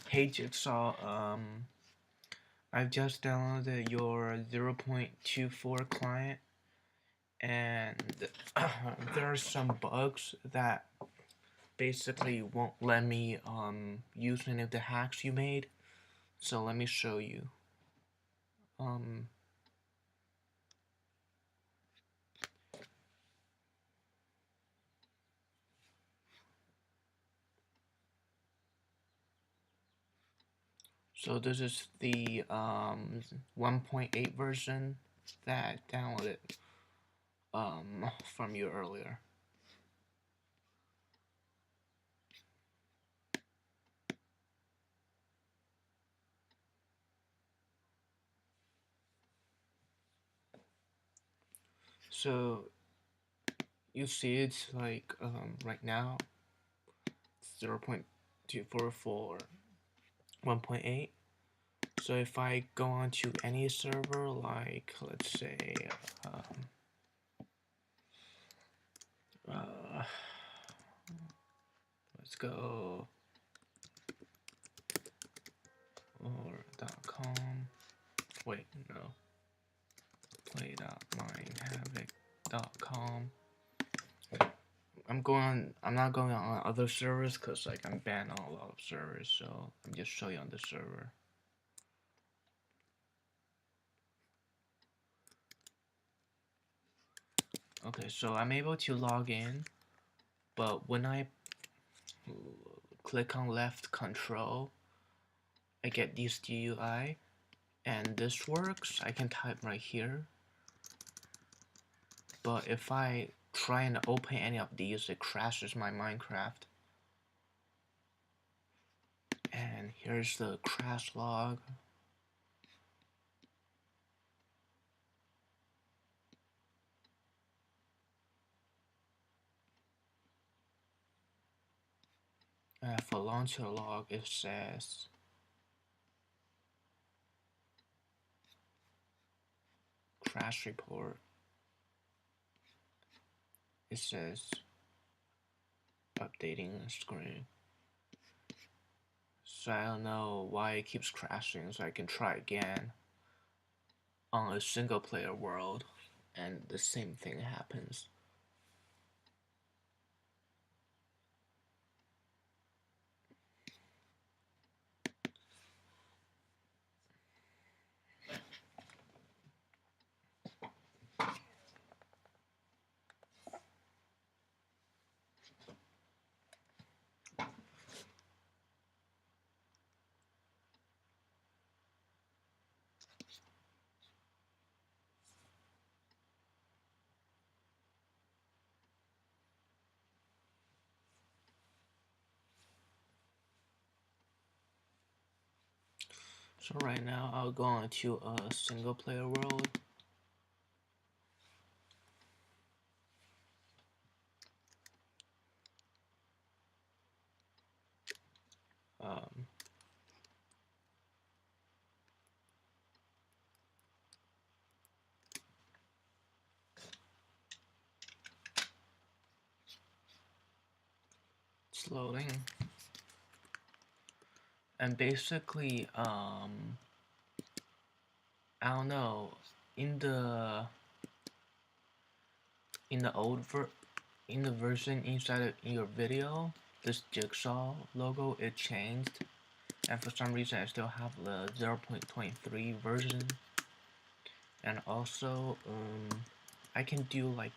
Hey Jigsaw, I've just downloaded your 0.24 client, and there are some bugs that basically won't let me use any of the hacks you made. So let me show you. Um, so this is the 1.8 version that I downloaded from you earlier. So you see it's like right now 0.244 1.8. So if I go on to any server, like let's say uh, let's go or .com. Wait, no. Play.mindhavoc.com. I'm not going on other servers because like I'm banned on a lot of servers, so I'm just showing you on the server. Okay, so I'm able to log in, but when I click on left control, I get this GUI, and this works. I can type right here, but if I try and open any of these, it crashes my Minecraft. And here's the crash log. For launcher log, it says crash report. It says updating the screen. So I don't know why it keeps crashing, so I can try again on a single player world, and the same thing happens. So right now I'll go on to a single player world. Um, it's loading. And basically, I don't know, in the version inside of your video, this Jigsaw logo it changed, and for some reason I still have the 0.23 version. And also, I can do like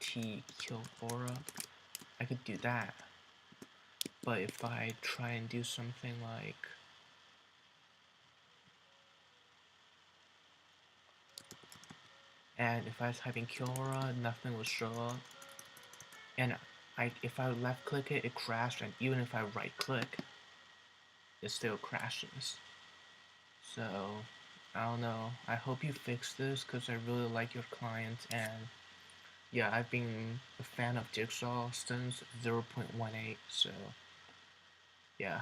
.t kill aura. I could do that, but if I try and do something like and if I type in kill aura, nothing will show up. And if I left click it, it crashed, and even if I right click, it still crashes. So I don't know. I hope you fix this because I really like your client, and yeah, I've been a fan of Jigsaw since 0.18. So yeah.